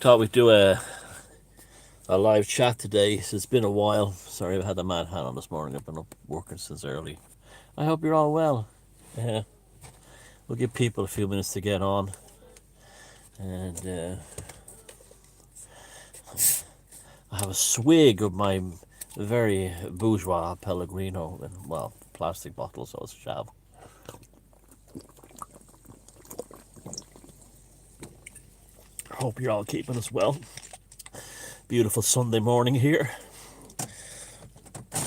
Thought we'd do a live chat today. It's been a while. Sorry, I had a mad hat on this morning. I've been up working since early. I hope you're all well. Uh, we'll give people a few minutes to get on. And I have a swig of my very bourgeois Pellegrino in, well, plastic bottle, so it's shav. Hope you're all keeping us well. Beautiful Sunday morning here.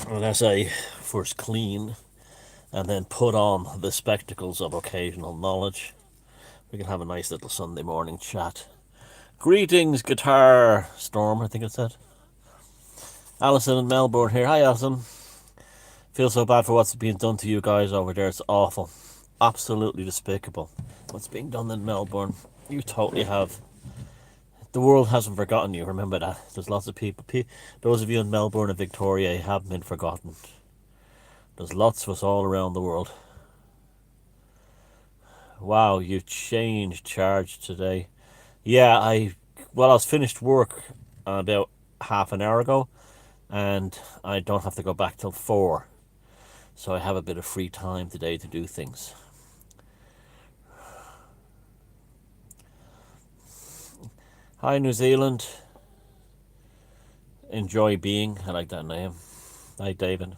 And as I first clean and then put on the spectacles of occasional knowledge, we can have a nice little Sunday morning chat. Greetings, Guitar Storm, I think it said. Alison in Melbourne here. Hi, Alison. Feel so bad for what's being done to you guys over there. It's awful. Absolutely despicable. What's being done in Melbourne. You totally have. The world hasn't forgotten you. Remember that. There's lots of people. Those of you in Melbourne and Victoria haven't been forgotten. There's lots of us all around the world. Wow, you changed charge today. Yeah, I was finished work about half an hour ago, and I don't have to go back till 4. So I have a bit of free time today to do things. Hi, New Zealand. Enjoy being. I like that name. Hi, David.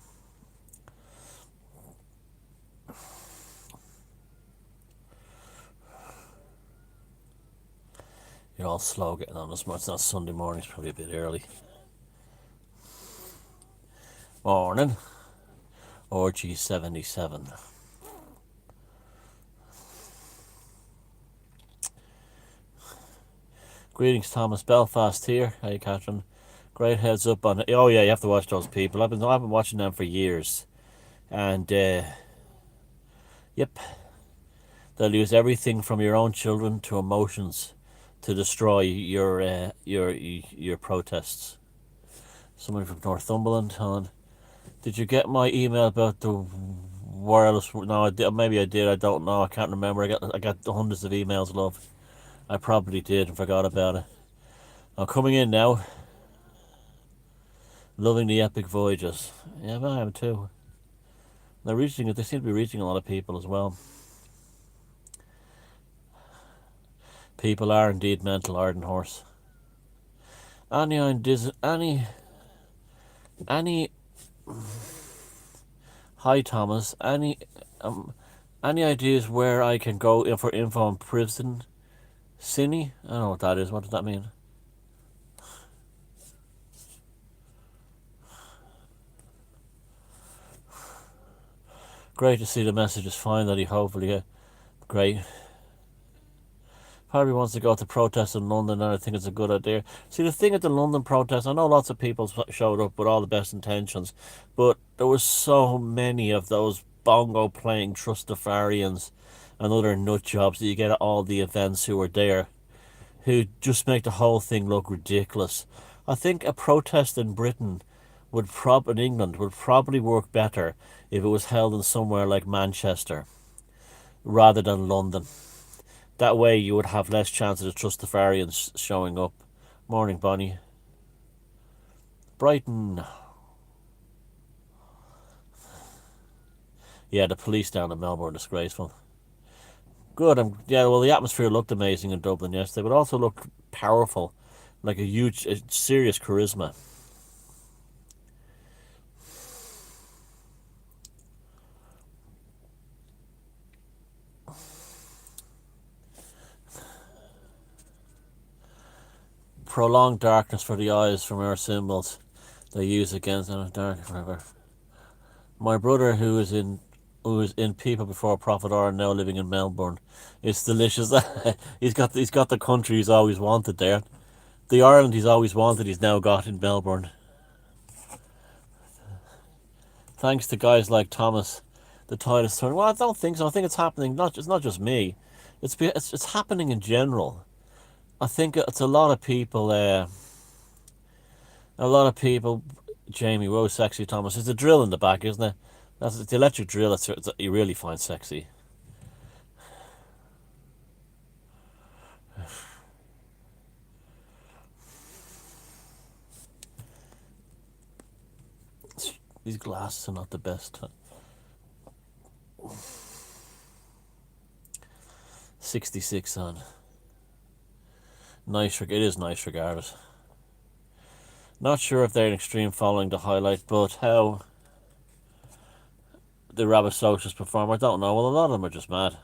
You're all slow getting on this morning. It's not Sunday morning. It's probably a bit early. Morning. RG77. Greetings, Thomas. Belfast here. Hey, Catherine. Great heads up on it. Oh yeah, you have to watch those people. I've been watching them for years, and yep, they'll use everything from your own children to emotions to destroy your protests. Someone from Northumberland on. Did you get my email about the wireless? No, I did. Maybe I did. I don't know. I can't remember. I got hundreds of emails, love. I probably did and forgot about it. I'm coming in now. Loving the Epic Voyages. Yeah, I am too. They're reaching it. They seem to be reaching a lot of people as well. People are indeed mental, Arden Horse. Annie. Hi, Thomas. Any ideas where I can go for info on prison? Cine? I don't know what that is. What does that mean? Great to see the message is fine that he hopefully great. Probably wants to go to protest in London, and I think it's a good idea. See, the thing at the London protest, I know lots of people showed up with all the best intentions, but there were so many of those bongo playing Trustafarians and other nut jobs that you get at all the events who were there, who just make the whole thing look ridiculous. I think a protest in Britain in England would probably work better if it was held in somewhere like Manchester rather than London. That way you would have less chance of the Trustafarians showing up. Morning, Bonnie. Brighton. Yeah, the police down in Melbourne are disgraceful. Good. Well, the atmosphere looked amazing in Dublin yesterday, but also looked powerful, like a serious charisma. Prolonged darkness for the eyes from our symbols they use against dark forever. My brother, who is in People Before Profit are now living in Melbourne. It's delicious. he's got the country he's always wanted there. The Ireland he's always wanted he's now got in Melbourne. Thanks to guys like Thomas, the tide is turning. Well, I don't think so. I think it's happening. It's not just me. It's happening in general. I think it's a lot of people. Jamie, whoa, sexy Thomas. It's a drill in the back, isn't it? That's the electric drill. You really find sexy. These glasses are not the best. 66 on. Nice, it is nice regardless. Not sure if they're an extreme following to highlight, but how the rabbit socialists perform, I don't know. Well, a lot of them are just mad.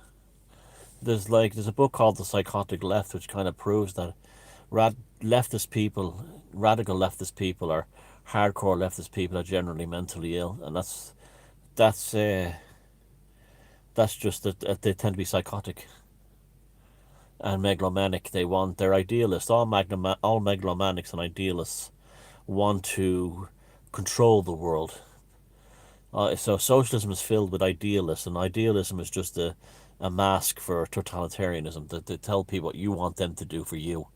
There's a book called The Psychotic Left, which kind of proves that leftist people, radical leftist people, or hardcore leftist people are generally mentally ill, and that's just that they tend to be psychotic and megalomaniac. They're idealists. All megalomaniacs and idealists want to control the world. So socialism is filled with idealists, and idealism is just a mask for totalitarianism. That they tell people what you want them to do for you.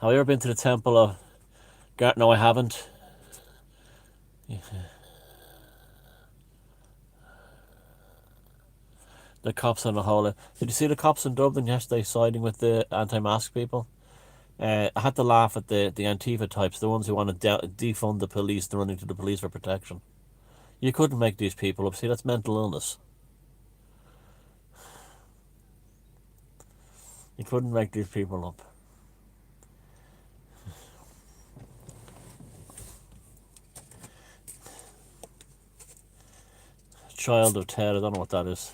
Have you ever been to the temple of... No, I haven't. Yeah. The cops on the whole... Did you see the cops in Dublin yesterday siding with the anti-mask people? I had to laugh at the Antifa types, the ones who want to defund the police, they're running to the police for protection. You couldn't make these people up. See, that's mental illness. You couldn't make these people up. Child of Ted, I don't know what that is.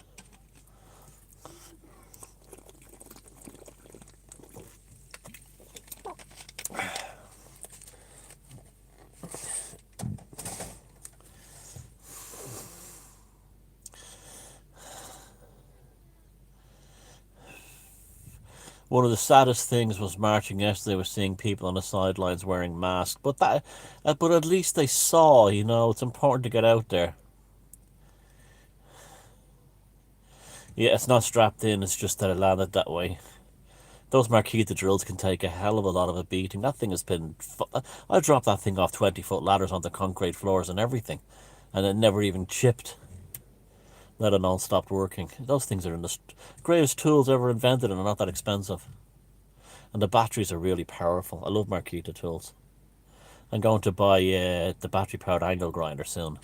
One of the saddest things was marching yesterday was seeing people on the sidelines wearing masks. But at least they saw, it's important to get out there. Yeah, it's not strapped in, it's just that it landed that way. Those Marquita drills can take a hell of a lot of a beating. That thing has been... I dropped that thing off 20-foot ladders onto concrete floors and everything, and it never even chipped, let alone stopped working. Those things are the greatest tools ever invented, and are not that expensive. And the batteries are really powerful. I love Marquita tools. I'm going to buy the battery-powered angle grinder soon.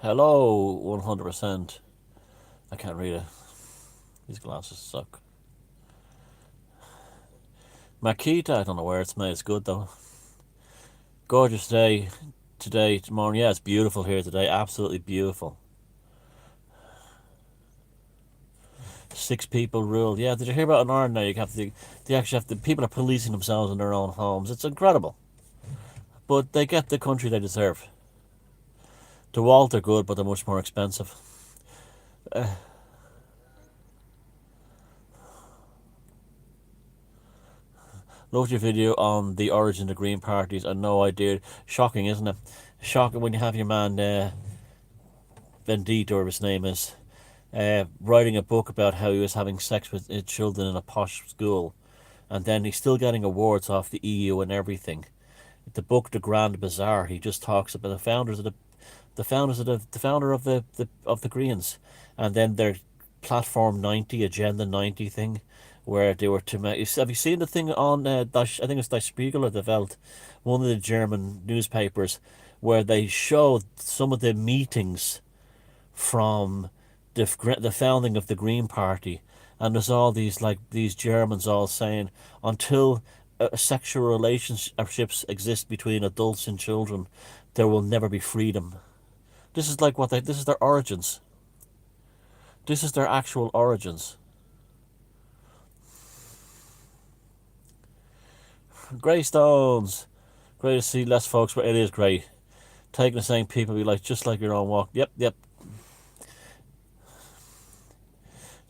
Hello, 100%. I can't read it. These glasses suck. Makita, I don't know where it's made. It's good though. Gorgeous day today, tomorrow. Yeah, it's beautiful here today. Absolutely beautiful. 6 people rule. Yeah, did you hear about in Ireland now? They actually have to. People are policing themselves in their own homes. It's incredible. But they get the country they deserve. DeWalt are good, but they're much more expensive. Loved your video on the origin of the Green parties. I know I did. Shocking, isn't it? Shocking when you have your man Vendita, or his name is, writing a book about how he was having sex with children in a posh school, and then he's still getting awards off the EU and everything. The book, The Grand Bazaar, he just talks about the founder of the Greens, and then their Platform 90, Agenda 90 thing, where they were to make... Have you seen the thing on, I think it's Die Spiegel or the Welt, one of the German newspapers, where they showed some of the meetings from the founding of the Green Party, and there's all these Germans all saying, until sexual relationships exist between adults and children, there will never be freedom. This is this is their origins. This is their actual origins. Greystones. Great to see less folks, but it is great. Taking the same people, be like, just like your own walk. Yep.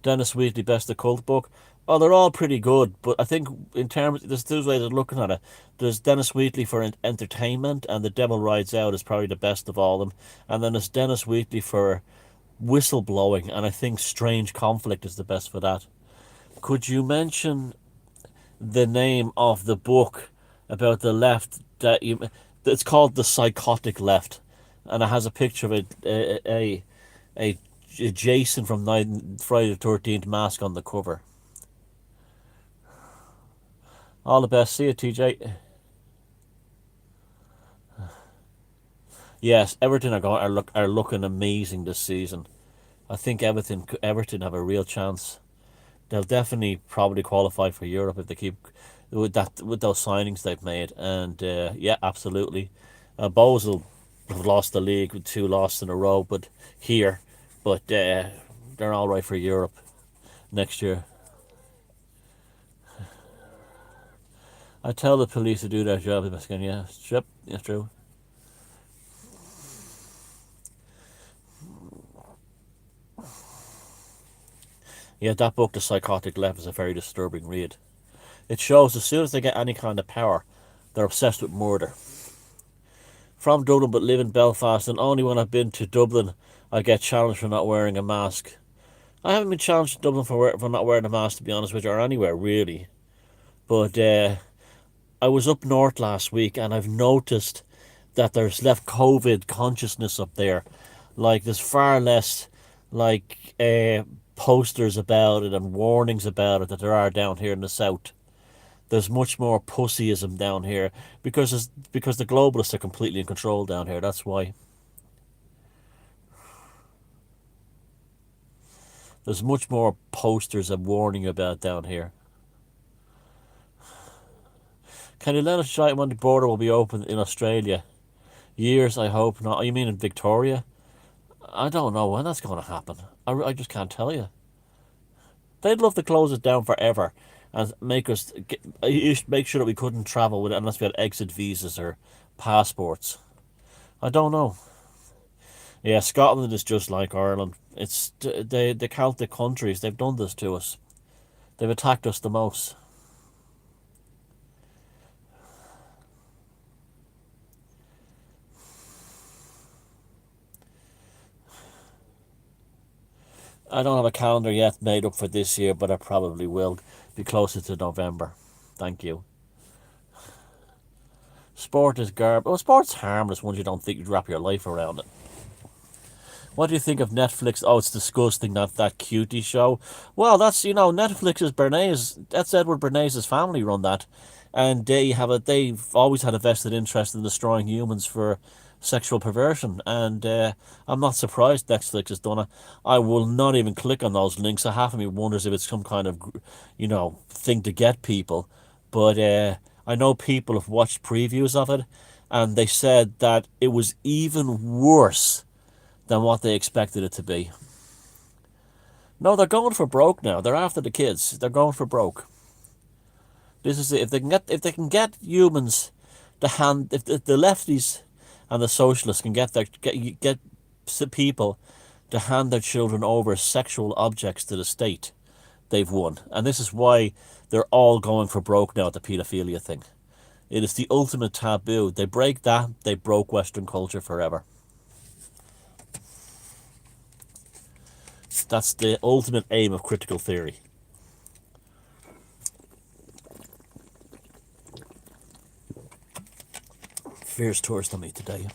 Dennis Wheatley, Best of Cult book. Oh, they're all pretty good, but I think in terms, there's two ways of looking at it. There's Dennis Wheatley for entertainment, and The Devil Rides Out is probably the best of all of them. And then there's Dennis Wheatley for whistleblowing, and I think Strange Conflict is the best for that. Could you mention the name of the book about the left that you... It's called The Psychotic Left, and it has a picture of a Jason from Friday the 13th mask on the cover. All the best. See you, TJ. Yes, Everton are looking amazing this season. I think Everton have a real chance. They'll definitely probably qualify for Europe if they keep with those signings they've made. And yeah, absolutely. Bows have lost the league with two losses in a row, but here, but they're all right for Europe next year. I tell the police to do their job. Yeah, yep, yeah, true. Yeah, that book, The Psychotic Left, is a very disturbing read. It shows as soon as they get any kind of power, they're obsessed with murder. From Dublin but live in Belfast, and only when I've been to Dublin I get challenged for not wearing a mask. I haven't been challenged in Dublin for not wearing a mask, to be honest with you, or anywhere really. But I was up north last week and I've noticed that there's left COVID consciousness up there. Like there's far less like posters about it and warnings about it that there are down here in the south. There's much more pussyism down here because the globalists are completely in control down here. That's why. There's much more posters and warning about down here. Can you let us try when the border will be open in Australia? Years, I hope not. You mean in Victoria? I don't know when that's going to happen. I just can't tell you. They'd love to close it down forever and make sure that we couldn't travel with it unless we had exit visas or passports. I don't know. Yeah, Scotland is just like Ireland. It's the Celtic countries. They've done this to us. They've attacked us the most. I don't have a calendar yet made up for this year, but I probably will be closer to November. Thank you. Sport is garbage. Well, sport's harmless once you don't think you'd wrap your life around it. What do you think of Netflix? Oh, it's disgusting, that cutie show. Well, Netflix is Bernays. That's Edward Bernays' family run that, and they've always had a vested interest in destroying humans for sexual perversion, and I'm not surprised Netflix has done it. I will not even click on those links. Half of me wonders if it's some kind of, thing to get people, but I know people have watched previews of it, and they said that it was even worse than what they expected it to be. No, they're going for broke now. They're after the kids. They're going for broke. This is it. If they can get humans to hand if the lefties and the socialists can get people to hand their children over as sexual objects to the state, they've won. And this is why they're all going for broke now at the paedophilia thing. It is the ultimate taboo. They break that, they broke Western culture forever. That's the ultimate aim of critical theory. Fierce tourist on me today.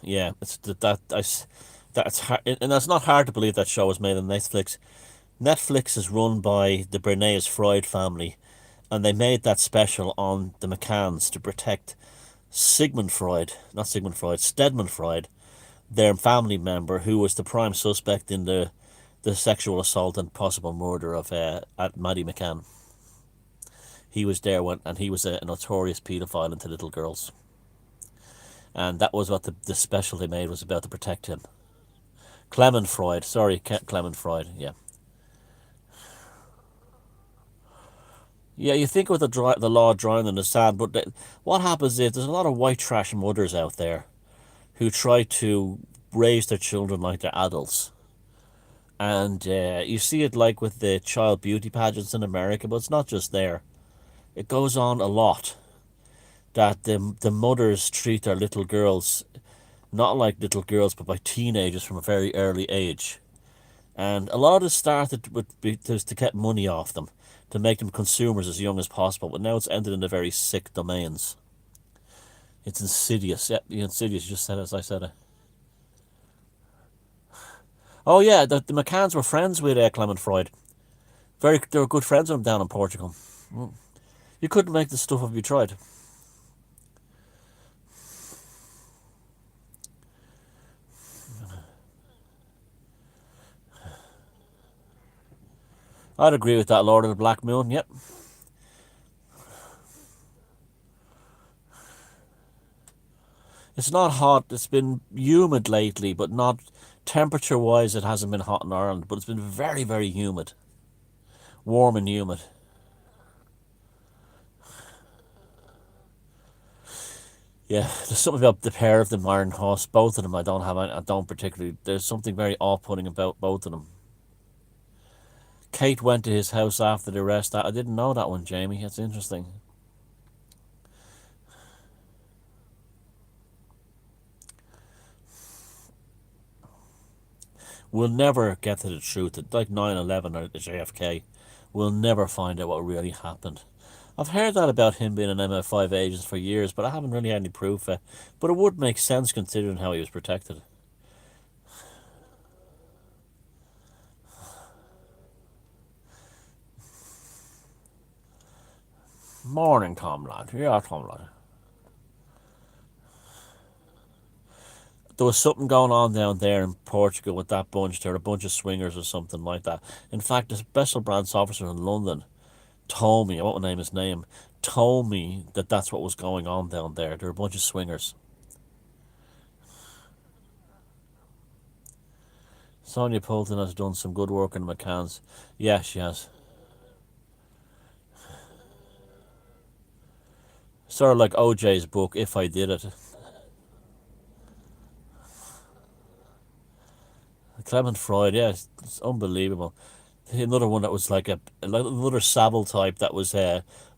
Yeah, that's hard, and that's not hard to believe that show was made on Netflix. Netflix is run by the Bernays Freud family, and they made that special on the McCanns to protect Stedman Freud, their family member who was the prime suspect in the sexual assault and possible murder of at Maddie McCann. He was there and he was a notorious paedophile into little girls. And that was what the special they made was about, to protect him. Clement Freud, yeah. Yeah, you think with the law drawing in the sand, but what happens is there's a lot of white trash mothers out there who try to raise their children like they're adults. And you see it like with the child beauty pageants in America, but it's not just there. It goes on a lot that the mothers treat their little girls not like little girls, but by teenagers from a very early age. And a lot of this started to get money off them, to make them consumers as young as possible, but now it's ended in the very sick domains. It's Insidious. Yeah, the Insidious. You just said it as I said it. Oh yeah, the McCanns were friends with Clement Freud. They were good friends with him down in Portugal. You couldn't make this stuff up if you tried. I'd agree with that, Lord of the Black Moon. Yep. It's not hot. It's been humid lately, but not temperature wise. It hasn't been hot in Ireland, but it's been very, very humid, warm and humid. Yeah, there's something about the pair of them, Iron Horse. Both of them, I don't have. I don't particularly. There's something very off-putting about both of them. Kate went to his house after the arrest. I didn't know that one, Jamie. That's interesting. We'll never get to the truth. It's like 9/11 or the JFK. We'll never find out what really happened. I've heard that about him being an MI5 agent for years, but I haven't really had any proof. But it would make sense considering how he was protected. Morning, Tom lad. Yeah, Tom lad. There was something going on down there in Portugal with that bunch. There were a bunch of swingers or something like that. In fact, the special branch officer in London told me, I won't name his name, told me that that's what was going on down there. There were a bunch of swingers. Sonia Poulton has done some good work in the McCanns. Yeah, she has. Sort of like OJ's book, If I Did It. Clement Freud, yeah, it's unbelievable. Another one that was like another Savile type that was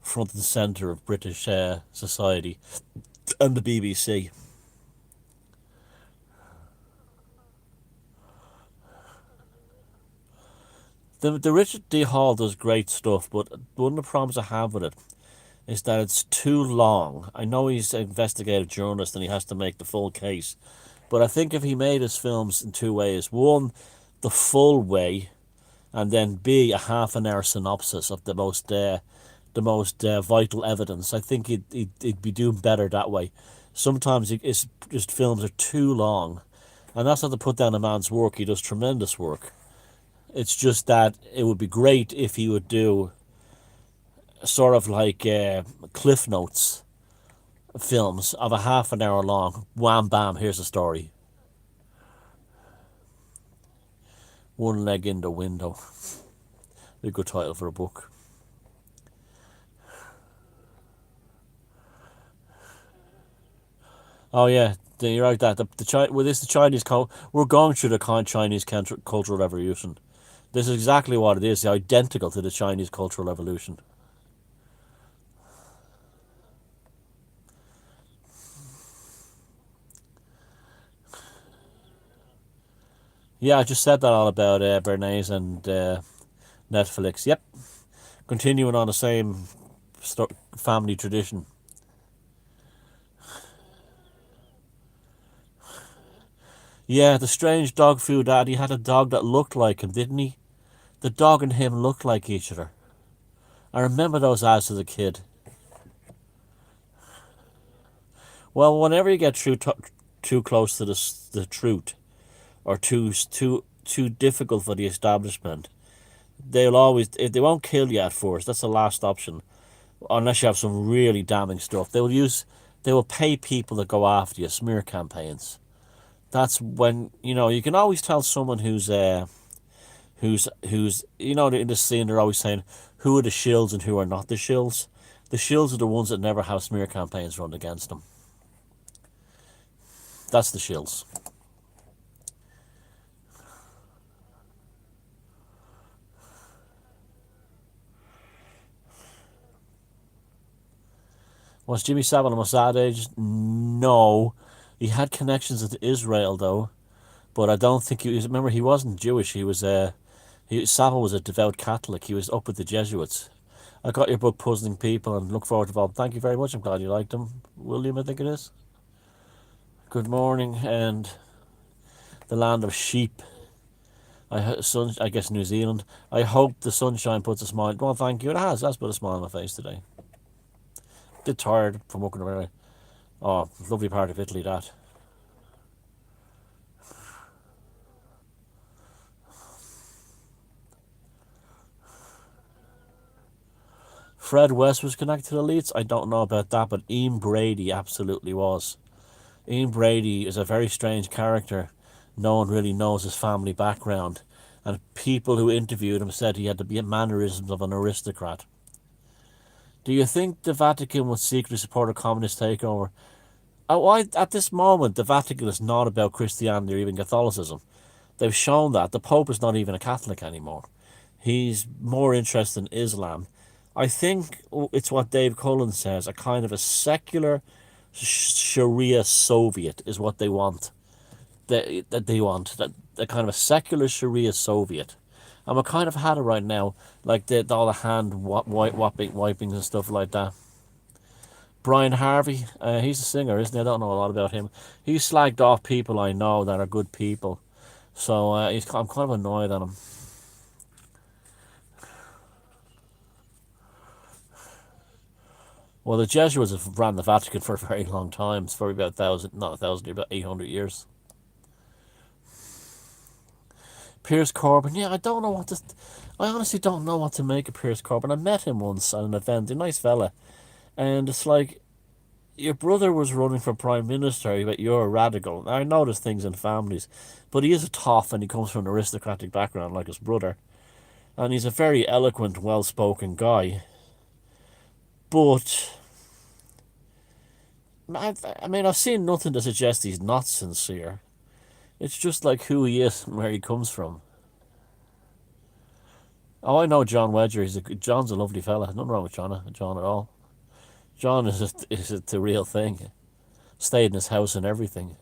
front and centre of British society and the BBC. The Richard D. Hall does great stuff, but one of the problems I have with it is that it's too long. I know he's an investigative journalist and he has to make the full case, but I think if he made his films in two ways: one, the full way, and then B, a half an hour synopsis of the most vital evidence. I think he'd be doing better that way. Sometimes it's just films are too long, and that's not to put down a man's work. He does tremendous work. It's just that it would be great if he would do sort of like cliff notes films of a half an hour long. Wham bam, here's the story. One leg in the window. A good title for a book. Oh yeah, you're right. Well, this the Chinese we're going through the Chinese cultural revolution. This is exactly what it is. Identical to the Chinese Cultural Revolution. Yeah, I just said that all about Bernays and Netflix. Yep, continuing on the same family tradition. Yeah, the strange dog food ad. He had a dog that looked like him, didn't he? The dog and him looked like each other. I remember those ads as a kid. Well, whenever you get too close to the truth, or too difficult for the establishment, they'll always they won't kill you at first. That's the last option, unless you have some really damning stuff. They will pay people to go after you, smear campaigns. That's when you can always tell someone who's in the scene. They're always saying who are the shills and who are not the shills. The shills are the ones that never have smear campaigns run against them. That's the shills. Was Jimmy Savile a Mossad agent? No. He had connections with Israel though, but I don't think he was. Remember, he wasn't Jewish. Savile was a devout Catholic. He was up with the Jesuits. I got your book, Puzzling People, and look forward to Bob. Thank you very much. I'm glad you liked them. William, I think it is. Good morning, and the land of sheep. I guess New Zealand. I hope the sunshine puts a smile. Well, thank you. It has. That's put a smile on my face today. A bit tired from walking around. Oh, lovely part of Italy, that. Fred West was connected to the Leeds. I don't know about that, but Ian Brady absolutely was. Ian Brady is a very strange character. No one really knows his family background. And people who interviewed him said he had the mannerisms of an aristocrat. Do you think the Vatican would secretly support a communist takeover? At this moment, the Vatican is not about Christianity or even Catholicism. They've shown that. The Pope is not even a Catholic anymore. He's more interested in Islam. I think it's what Dave Cullen says, a kind of a secular Sharia Soviet is what they want. That they want. That kind of a secular Sharia Soviet. And we kind of had it right now, like all the hand wiping and stuff like that. Brian Harvey, he's a singer, isn't he? I don't know a lot about him. He slagged off people I know that are good people. So I'm kind of annoyed at him. Well, the Jesuits have ran the Vatican for a very long time. It's probably about 1,000, not 1,000, about 800 years. Piers Corbin, yeah, I don't know what to. I honestly don't know what to make of Piers Corbin. I met him once at an event, a nice fella, and it's like your brother was running for prime minister, but you're a radical. I know there's things in families, but he is a toff and he comes from an aristocratic background like his brother, and he's a very eloquent, well-spoken guy. But I mean, I've seen nothing to suggest he's not sincere. It's just like who he is and where he comes from. Oh, I know John Wedger. John's a lovely fella. Nothing wrong with John at all. John is the real thing. Stayed in his house and everything.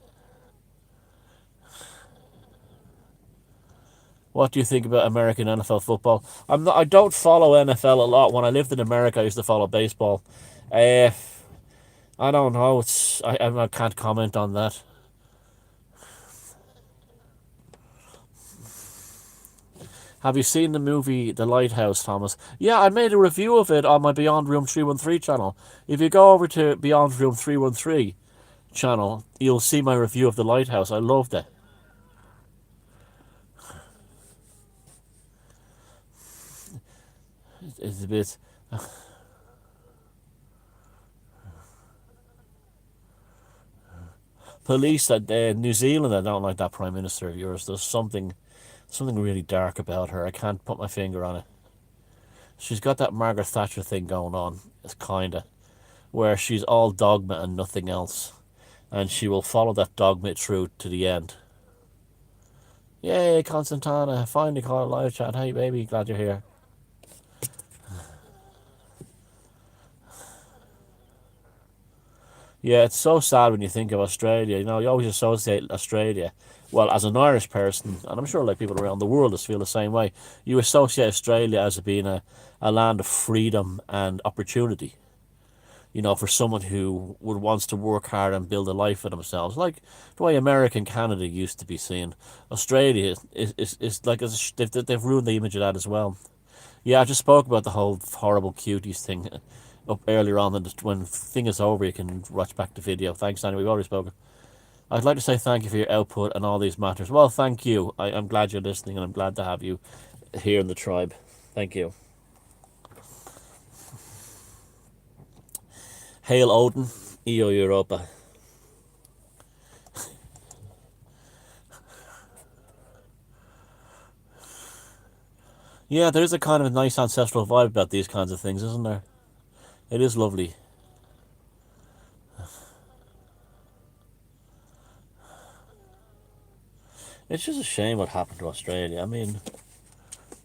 What do you think about American NFL football? I don't follow NFL a lot. When I lived in America, I used to follow baseball. Uh, I don't know. I can't comment on that. Have you seen the movie The Lighthouse, Thomas? Yeah, I made a review of it on my Beyond Room 313 channel. If you go over to Beyond Room 313 channel, you'll see my review of The Lighthouse. I loved it. It's a bit. Police at New Zealand, I don't like that Prime Minister of yours. There's something really dark about her. I can't put my finger on it. She's got that Margaret Thatcher thing going on. It's kinda where she's all dogma and nothing else, and she will follow that dogma through to the end. Yay, Constantana! Finally caught a live chat. Hey, baby, glad you're here. Yeah, it's so sad when you think of Australia. You know, you always associate Australia. Well, as an Irish person, and I'm sure like people around the world just feel the same way, you associate Australia as being a land of freedom and opportunity. You know, for someone who would wants to work hard and build a life for themselves, like the way America and Canada used to be seen. Australia is like they've ruined the image of that as well. Yeah, I just spoke about the whole horrible cuties thing up earlier on, and when the thing is over, you can watch back the video. Thanks, Danny. We've already spoken. I'd like to say thank you for your output and all these matters. Well, thank you. I'm glad you're listening, and I'm glad to have you here in the tribe. Thank you. Hail Odin, Europa. Yeah, there is a kind of a nice ancestral vibe about these kinds of things, isn't there? It is lovely. It's just a shame what happened to Australia. I mean,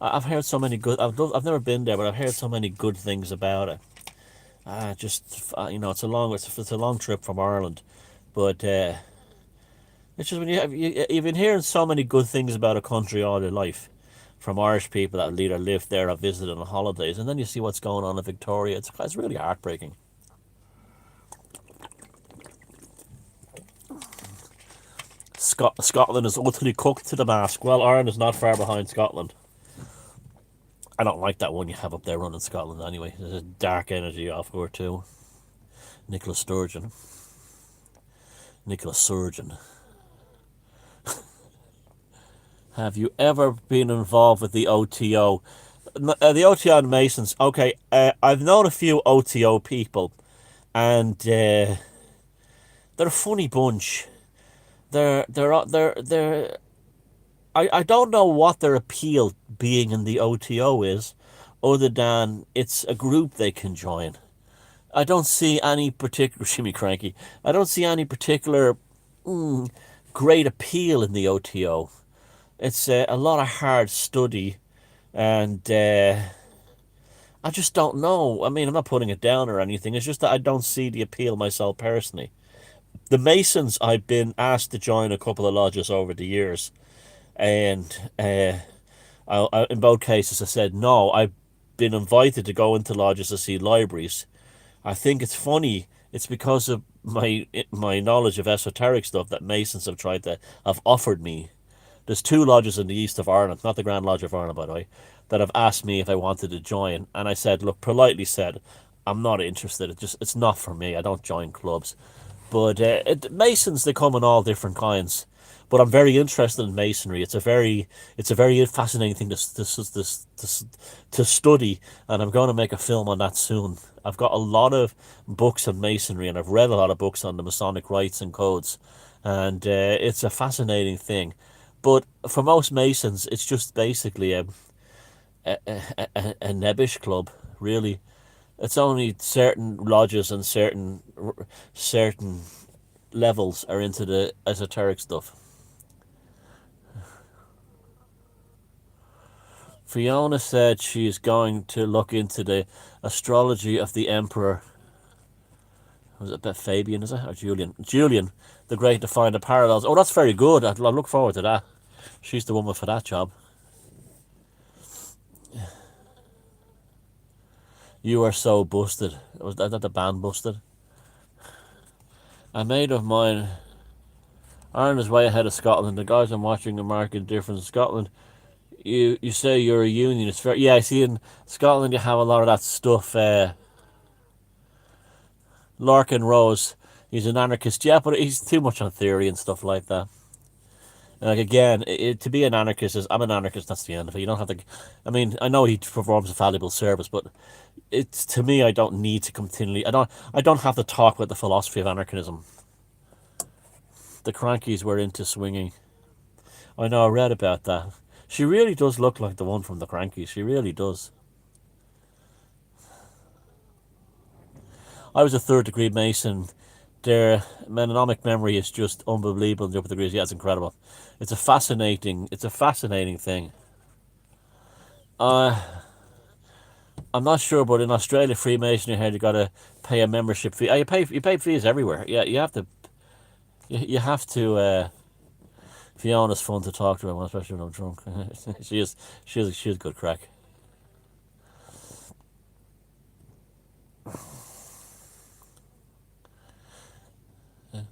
I've heard so many good. I've never been there, but I've heard so many good things about it. It's a long trip from Ireland, but it's just when you've been hearing so many good things about a country all your life, from Irish people that either live there or visit on holidays, and then you see what's going on in Victoria. It's really heartbreaking. Scotland is utterly cooked to the mask. Well, Ireland is not far behind Scotland. I don't like that one you have up there running Scotland anyway. There's a dark energy off her too. Nicola Sturgeon. Nicola Surgeon. Have you ever been involved with the OTO? The OTO and Masons. Okay, I've known a few OTO people, and they're a funny bunch. They're. I don't know what their appeal being in the OTO is, other than it's a group they can join. I don't see any particular shimmy cranky. I don't see any particular great appeal in the OTO. It's a lot of hard study, and I just don't know. I mean, I'm not putting it down or anything. It's just that I don't see the appeal myself personally. The Masons, I've been asked to join a couple of lodges over the years, and in both cases I said no. I've been invited to go into lodges to see libraries. I think it's funny. It's because of my knowledge of esoteric stuff that Masons have offered me. There's two lodges in the east of Ireland, not the Grand Lodge of Ireland, by the way, that have asked me if I wanted to join, and I said, look, politely said, I'm not interested. It's not for me. I don't join clubs. But Masons, they come in all different kinds. But I'm very interested in Masonry. It's a very fascinating thing to study, and I'm going to make a film on that soon. I've got a lot of books on Masonry, and I've read a lot of books on the Masonic rites and codes, and it's a fascinating thing. But for most Masons, it's just basically a nebbish club, really. It's only certain lodges and certain levels are into the esoteric stuff. Fiona said she is going to look into the astrology of the emperor. Was it Fabian, is it? Or Julian? Julian, the Great, to find the parallels. Oh, that's very good. I'll look forward to that. She's the woman for that job. You are so busted. Was that the band Busted? A mate of mine. Ireland is way ahead of Scotland. The guys I'm watching are marking difference. In Scotland, you say you're a unionist. Yeah, I see in Scotland you have a lot of that stuff. Larkin Rose, he's an anarchist. Yeah, but he's too much on theory and stuff like that. Like again, to be an anarchist is I'm an anarchist. That's the end of it. You don't have to. I mean, I know he performs a valuable service, but it's to me. I don't need to continually. I don't have to talk about the philosophy of anarchism. The Crankies were into swinging. I know. I read about that. She really does look like the one from the Crankies. She really does. I was a third degree Mason. Their mnemonic memory is just unbelievable in the upper degrees. Yeah, it's incredible. It's a fascinating thing. Uh, I'm not sure, but in Australia, Freemasonry here you gotta pay a membership fee. You pay fees everywhere. Yeah, you have to. You have to. Fiona's fun to talk to, especially when I'm drunk. She's good crack.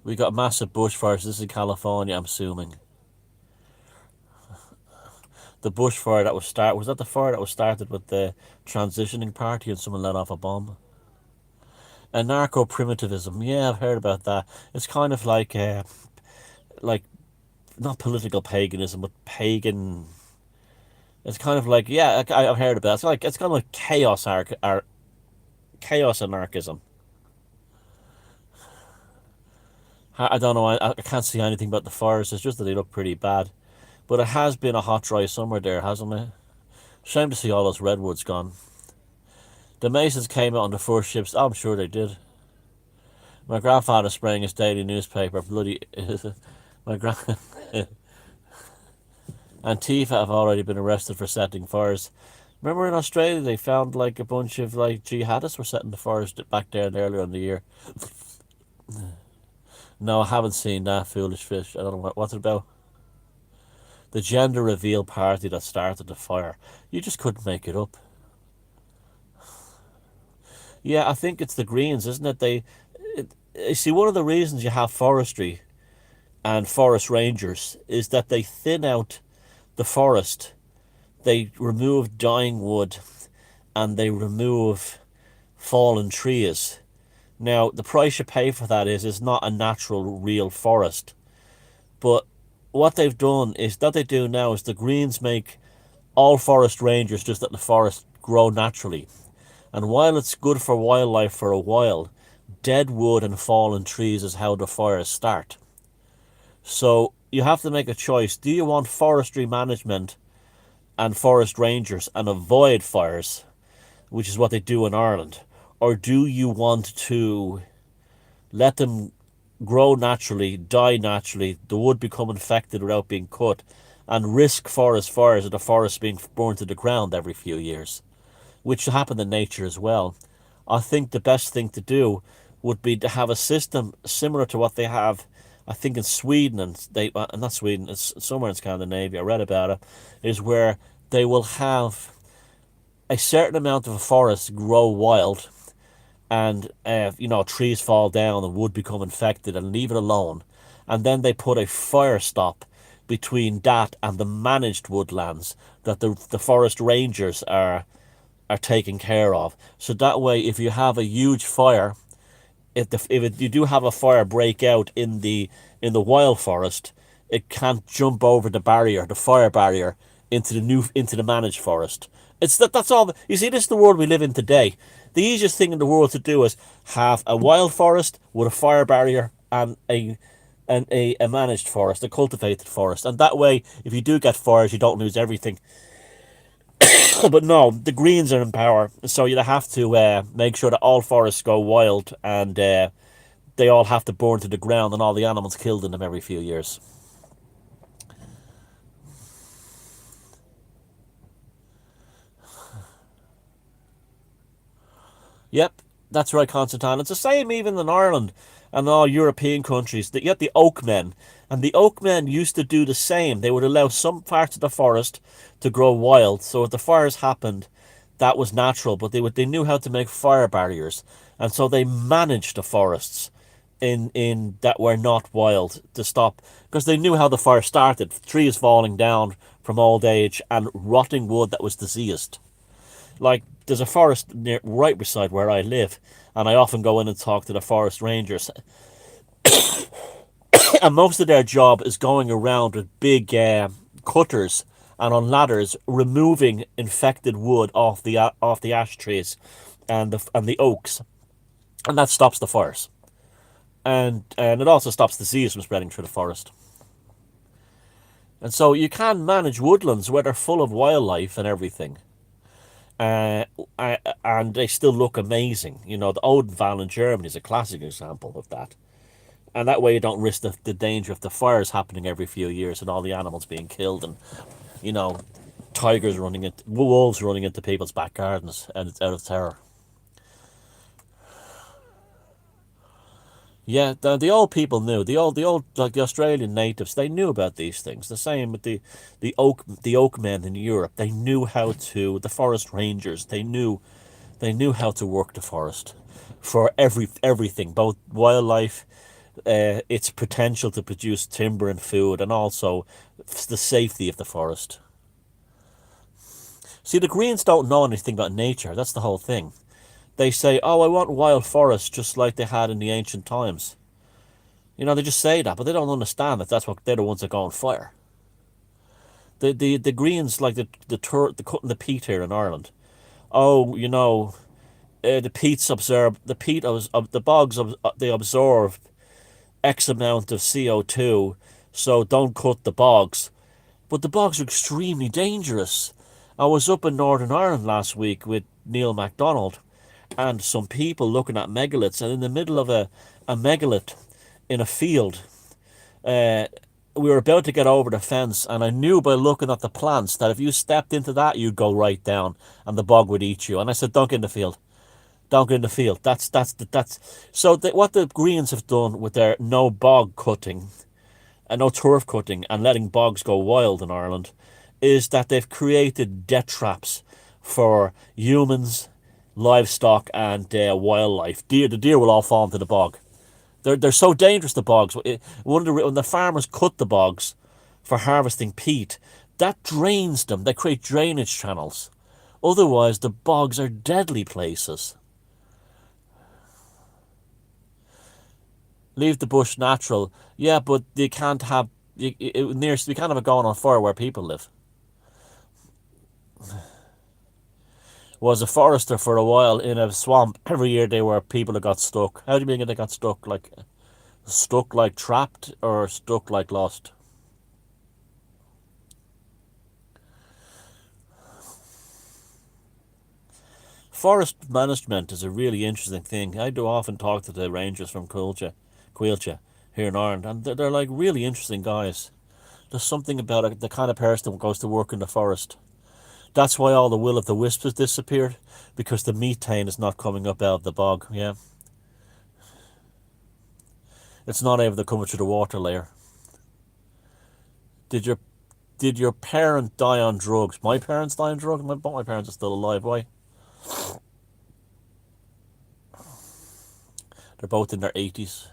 We got massive bushfires. This is in California, I'm assuming. The bushfire that was that the fire that was started with the transitioning party and someone let off a bomb? Anarcho primitivism. Yeah, I've heard about that. It's kind of like not political paganism, but pagan. It's kind of like yeah, I've heard about it. It's kind of like chaos anarchism. I don't know. I can't see anything about the fires. It's just that they look pretty bad. But it has been a hot, dry summer there, hasn't it? Shame to see all those redwoods gone. The Masons came out on the first ships. Oh, I'm sure they did. My grandfather spraying his daily newspaper. Bloody. My grand. Antifa have already been arrested for setting fires. Remember in Australia they found like a bunch of like jihadists were setting the fires back there earlier in the year. No, I haven't seen that foolish fish. I don't know what's it about. the gender reveal party that started the fire. You just couldn't make it up. Yeah, I think it's the Greens, isn't it? You see, one of the reasons you have forestry and forest rangers is that they thin out the forest. They remove dying wood and they remove fallen trees. Now, the price you pay for that is not a natural, real forest. But what they've done is that they do now is the Greens make all forest rangers just let the forest grow naturally. And while it's good for wildlife for a while, dead wood and fallen trees is how the fires start. So you have to make a choice. Do you want forestry management and forest rangers and avoid fires, which is what they do in Ireland? Or do you want to let them grow naturally, die naturally, the wood become infected without being cut, and risk forest fires or the forest being burned to the ground every few years, which happen in nature as well? I think the best thing to do would be to have a system similar to what they have, I think, in Sweden, and not Sweden, it's somewhere in Scandinavia, I read about it, is where they will have a certain amount of a forest grow wild, and trees fall down and wood become infected and leave it alone, and then they put a fire stop between that and the managed woodlands that the forest rangers are taking care of. So that way, if you have a huge fire, you do have a fire break out in the wild forest, it can't jump over the fire barrier, into the managed forest. That's all. You see, this is the world we live in today. The easiest thing in the world to do is have a wild forest with a fire barrier and a managed forest, a cultivated forest, and that way, if you do get fires, you don't lose everything. But no, the Greens are in power, so you have to make sure that all forests go wild, and they all have to burn to the ground, and all the animals killed in them every few years. Yep, that's right, Constantine. It's the same even in Ireland and all European countries. That you had the oak men, and the oak men used to do the same. They would allow some parts of the forest to grow wild, so if the fires happened, that was natural. But they knew how to make fire barriers, and so they managed the forests in that were not wild to stop, because they knew how the fire started: trees falling down from old age and rotting wood that was diseased. Like, there's a forest right beside where I live, and I often go in and talk to the forest rangers, and most of their job is going around with big cutters and on ladders removing infected wood off the ash trees and the oaks, and that stops the fires, and it also stops disease from spreading through the forest. And so you can manage woodlands where they're full of wildlife and everything, uh, and they still look amazing. The Odenwald in Germany is a classic example of that. And that way you don't risk the danger of the fires happening every few years and all the animals being killed, and you know wolves running into people's back gardens, and it's out of terror. Yeah, the old people knew. The old like the Australian natives, they knew about these things. The same with the oak men in Europe. They knew how to. The forest rangers, they knew how to work the forest for everything, both wildlife, its potential to produce timber and food, and also the safety of the forest. See, the Greens don't know anything about nature. That's the whole thing. They say, "Oh, I want wild forests just like they had in the ancient times." They just say that, but they don't understand that that's what they're the ones that go on fire. The Greens, like the cutting the peat here in Ireland. Oh, the peats absorb the peat the bogs, they absorb X amount of CO2, so don't cut the bogs. But the bogs are extremely dangerous. I was up in Northern Ireland last week with Neil MacDonald and some people looking at megaliths, and in the middle of a megalith in a field, uh, we were about to get over the fence, and I knew by looking at the plants that if you stepped into that, you'd go right down, and the bog would eat you. And I said, "Don't get in the field. Don't get in the field." That's so what the Greens have done with their no bog cutting. and no turf cutting and letting bogs go wild in Ireland, is that they've created death traps for humans, livestock, and wildlife. The deer will all fall into the bog. They're so dangerous, the bogs. When the farmers cut the bogs for harvesting peat, that drains them. They create drainage channels. Otherwise, the bogs are deadly places. Leave the bush natural. Yeah, but you can't have you can't have it going on fire where people live. Was a forester for a while in a swamp. Every year they were people that got stuck. How do you mean they got stuck? Like stuck like trapped or stuck like lost? Forest management is a really interesting thing. I do often talk to the rangers from Quilcha here in Ireland, and they're like really interesting guys. There's something about it, the kind of person that goes to work in the forest. That's why all the will of the wisp has disappeared, because the methane is not coming up out of the bog. Yeah, it's not able to come through the water layer. Did your did your parent die on drugs? My parents die on drugs. Both my parents are still alive. Why? They're both in their 80s.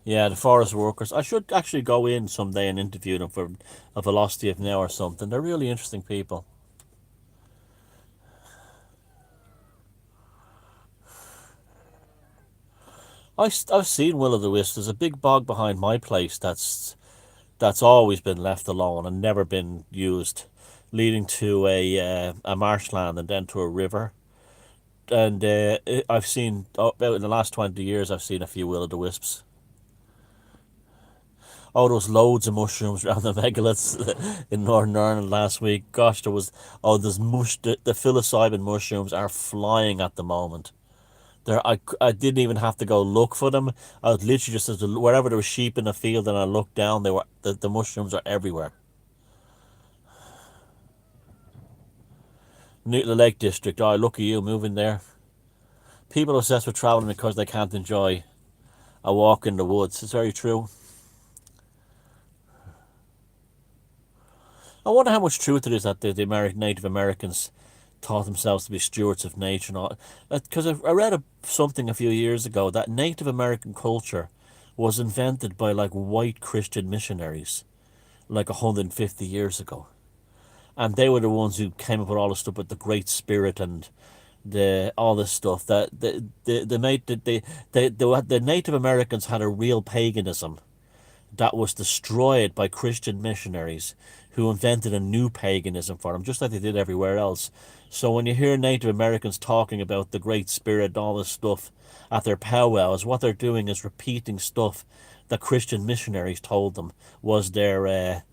Yeah, the forest workers. I should actually go in someday and interview them for a velocity of now or something. They're really interesting people. I've seen will o' the wisp. There's a big bog behind my place that's always been left alone and never been used, leading to a marshland and then to a river. And I've seen about in the last 20 years, I've seen a few will o' the wisps. Oh, there was loads of mushrooms around the megaliths in Northern Ireland last week. Gosh, there was. Oh, there's the psilocybin mushrooms are flying at the moment. I didn't even have to go look for them. I was literally just wherever there was sheep in the field, and I looked down. The mushrooms are everywhere. The Lake District. Oh, look at you moving there. People obsessed with traveling because they can't enjoy a walk in the woods. It's very true. I wonder how much truth it is that the American Native Americans taught themselves to be stewards of nature and all. Because I read something a few years ago that Native American culture was invented by like white Christian missionaries like 150 years ago. And they were the ones who came up with all the stuff with the Great Spirit and the all this stuff that the Native Americans had a real paganism that was destroyed by Christian missionaries who invented a new paganism for them, just like they did everywhere else. So when you hear Native Americans talking about the Great Spirit and all this stuff at their powwows, what they're doing is repeating stuff that Christian missionaries told them was their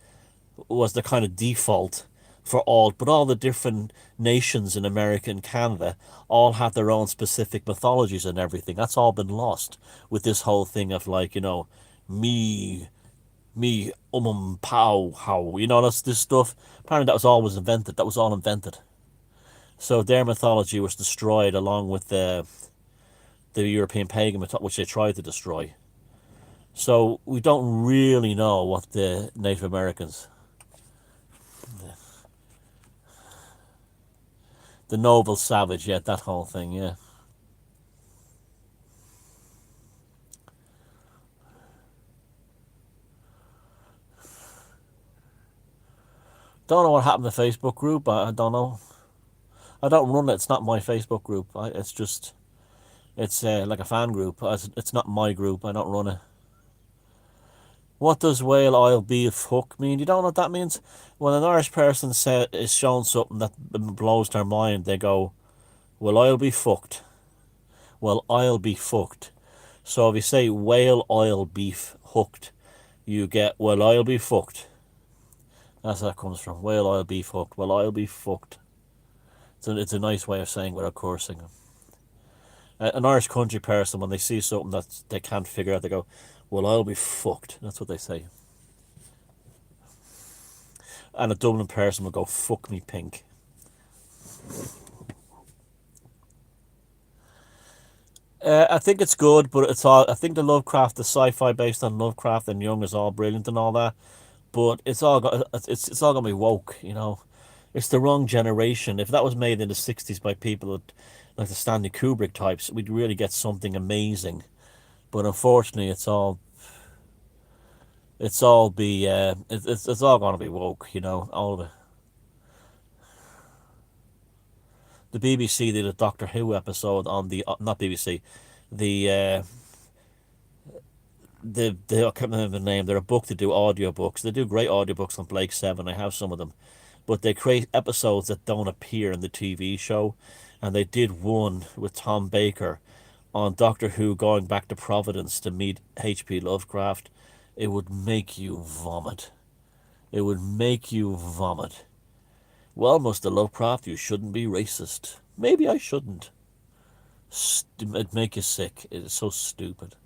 kind of default for all. But all the different nations in America and Canada all have their own specific mythologies and everything. That's all been lost with this whole thing of like, me me pow how, that's this stuff. Apparently that was always invented. That was all invented. So their mythology was destroyed along with the European pagan mythology, which they tried to destroy. So we don't really know what the Native Americans, the noble savage, yeah, that whole thing, yeah. Don't know what happened to the Facebook group. I don't know. I don't run it. It's not my Facebook group. It's like a fan group. It's not my group. I don't run it. What does whale oil beef hook mean? You don't know what that means? When an Irish person is shown something that blows their mind, they go, well, I'll be fucked. Well, I'll be fucked. So if you say whale oil beef hooked, you get, well, I'll be fucked. That's where that comes from. Whale oil beef hooked. Well, I'll be fucked. It's a nice way of saying without cursing. An Irish country person, when they see something that they can't figure out, they go, "Well, I'll be fucked." That's what they say. And a Dublin person will go, "Fuck me pink." I think it's good, but it's all. I think the Lovecraft, the sci-fi based on Lovecraft and Young, is all brilliant and all that. But it's all gonna be woke, you know. It's the wrong generation. If that was made in the '60s by people like the Stanley Kubrick types, we'd really get something amazing. But unfortunately, it's all gonna be woke, you know. All of it. The BBC did a Doctor Who episode on the not BBC, the I can't remember the name. They're a book to do audiobooks. They do great audiobooks on Blake Seven. I have some of them, but they create episodes that don't appear in the TV show, and they did one with Tom Baker on Doctor Who going back to Providence to meet H.P. Lovecraft. It would make you vomit. It would make you vomit. Well, Mr. Lovecraft, you shouldn't be racist. Maybe I shouldn't. It'd make you sick. It is so stupid.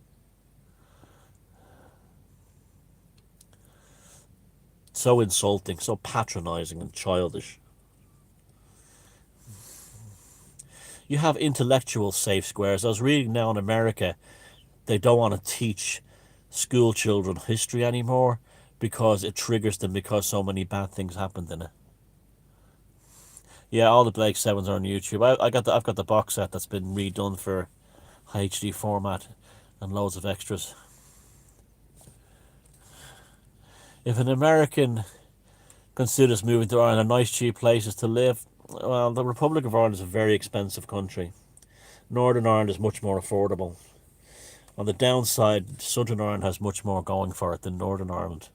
So insulting, so patronizing and childish. You have intellectual safe squares. I was reading now in America, they don't want to teach school children history anymore because it triggers them because so many bad things happened in it. Yeah, all the Blake Sevens are on YouTube. I've got the box set that's been redone for HD format and loads of extras. If an American considers moving to Ireland, nice cheap places to live, well, the Republic of Ireland is a very expensive country. Northern Ireland is much more affordable. On the downside, Southern Ireland has much more going for it than Northern Ireland.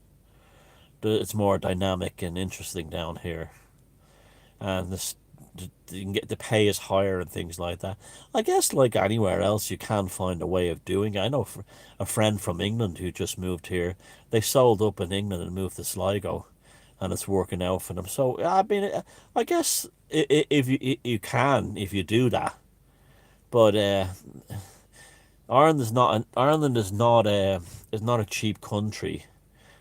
It's more dynamic and interesting down here, and you can get the pay is higher and things like that. I guess like anywhere else, you can find a way of doing it. I know a friend from England who just moved here. They sold up in England and moved to Sligo, and it's working out for them. So I mean, I guess if if you do that, but Ireland is not a cheap country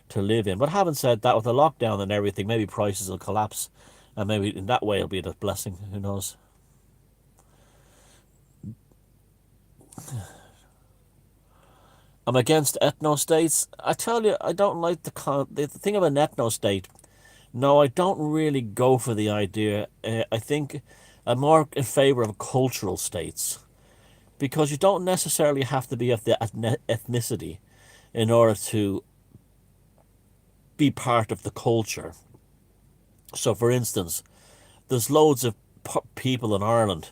to live in. But having said that, with the lockdown and everything, maybe prices will collapse, and maybe in that way it'll be a blessing. Who knows? I'm against ethno states. I tell you, I don't like the thing of an ethno state. No, I don't really go for the idea. I think I'm more in favor of cultural states because you don't necessarily have to be of the ethnicity in order to be part of the culture. So, for instance, there's loads of people in Ireland.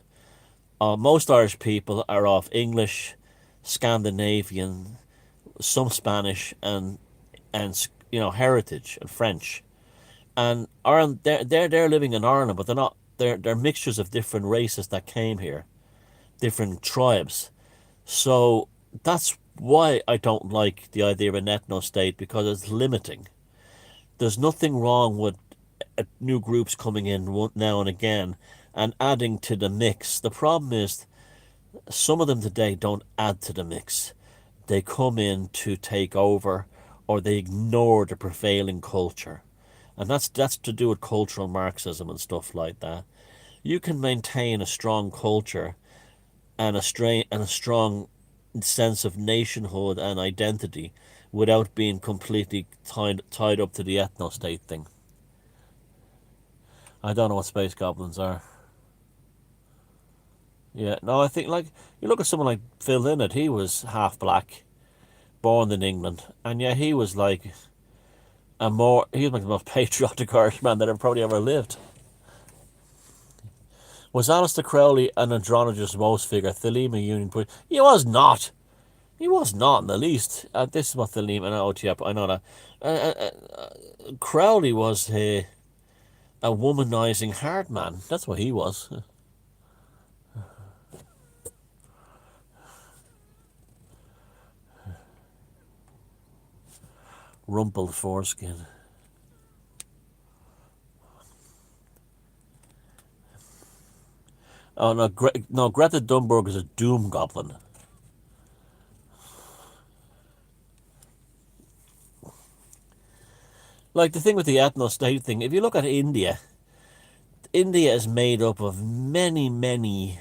Most Irish people are of English, Scandinavian, some Spanish, and heritage and French. And Ireland, they're living in Ireland, but they're not. They're mixtures of different races that came here, different tribes. So that's why I don't like the idea of an ethno state because it's limiting. There's nothing wrong with new groups coming in now and again and adding to the mix. The problem is some of them today don't add to the mix. They come in to take over or they ignore the prevailing culture. And that's to do with cultural Marxism and stuff like that. You can maintain a strong culture and a strong sense of nationhood and identity without being completely tied up to the ethno state thing. I don't know what space goblins are. Yeah, no, I think like you look at someone like Phil Lynott. He was half black, born in England, and yeah, he was like he was like the most patriotic Irishman that probably ever lived. Was Alistair Crowley an androgynous Rose figure, Thelema Union? He was not. He was not in the least. This is what Thelema. Oh, yeah, I know that. Crowley was a womanizing hard man. That's what he was. Rumpled foreskin. Oh no, no, Greta Thunberg is a doom goblin. Like the thing with the ethno state thing, if you look at India, India is made up of many, many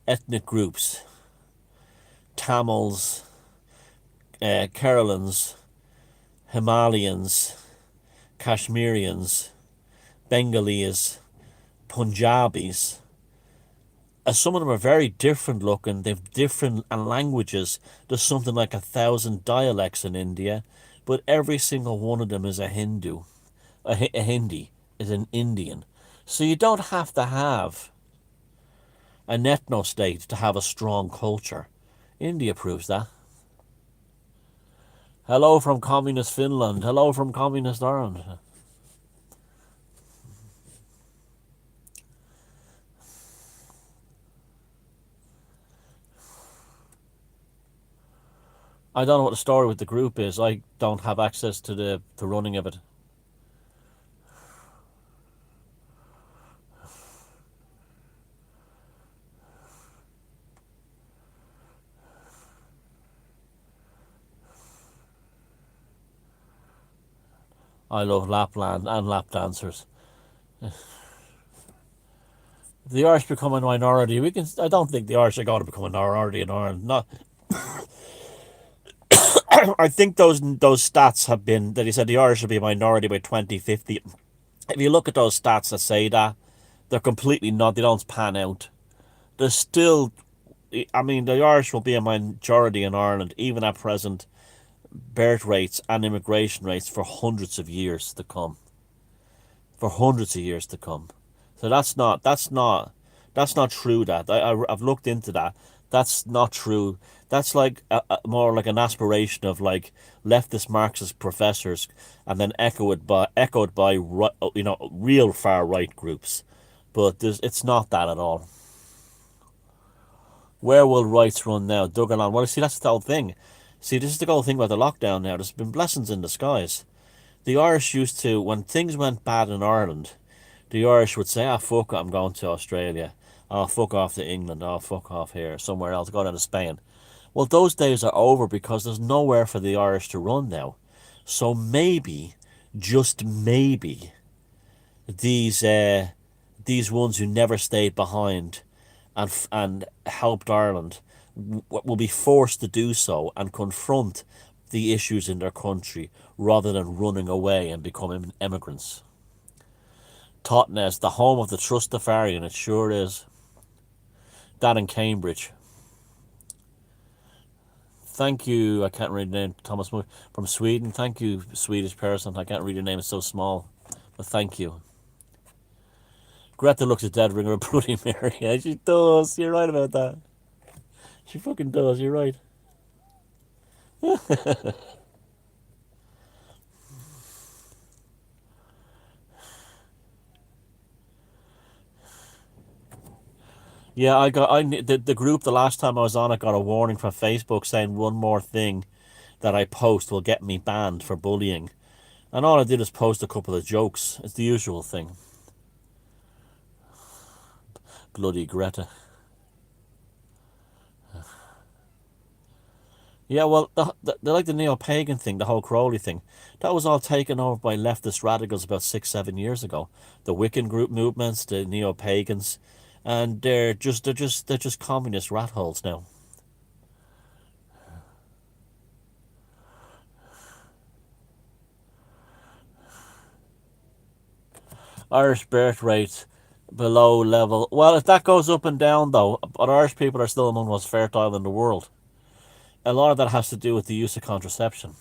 ethnic groups: Tamils, Keralans, Himalayans, Kashmirians, Bengalis, Punjabis. Some of them are very different looking. They've different languages. There's something like 1,000 dialects in India, but every single one of them is a Hindu. A Hindi is an Indian. So you don't have to have an ethno state to have a strong culture. India proves that. Hello from communist Finland. Hello from communist Ireland. I don't know what the story with the group is. I don't have access to the running of it. I love Lapland and lap dancers. If the Irish become a minority, we can. I don't think the Irish are going to become a minority in Ireland. Not. I think those stats have been that he said the Irish will be a minority by 2050. If you look at those stats that say that, they're completely not. They don't pan out. There's still. I mean, the Irish will be a majority in Ireland, even at present birth rates and immigration rates for hundreds of years to come. For hundreds of years to come. So that's not true. That I've looked into that. That's not true. That's like more like an aspiration of like leftist Marxist professors, and then echoed by real far right groups. But it's not that at all. Where will rights run now? Duggan on. Well, see, that's the whole thing. See, this is the whole thing about the lockdown now. There's been blessings in disguise. The Irish used to, when things went bad in Ireland, the Irish would say, ah, fuck it, I'm going to Australia. Oh, fuck off to England. Oh, fuck off here. Somewhere else. Go down to Spain. Well, those days are over because there's nowhere for the Irish to run now. So maybe, just maybe, these these ones who never stayed behind and helped Ireland will be forced to do so and confront the issues in their country rather than running away and becoming immigrants. Totnes, the home of the Trustafarian, it sure is. That in Cambridge. Thank you. I can't read the name. Thomas from Sweden. Thank you, Swedish person. I can't read your name. It's so small. But thank you. Greta looks a dead ringer of Bloody Mary. Yeah, she does. You're right about that. She fucking does. You're right. Yeah, the group the last time I was on it got a warning from Facebook saying one more thing that I post will get me banned for bullying. And all I did is post a couple of jokes. It's the usual thing. Bloody Greta. Yeah, well, they like the neo-pagan thing, the whole Crowley thing. That was all taken over by leftist radicals about 6, 7 years ago. The Wiccan group movements, the neo-pagans, and they're just communist rat holes now. Irish birth rate below level. Well, if that goes up and down though, but Irish people are still among the most fertile in the world. A lot of that has to do with the use of contraception.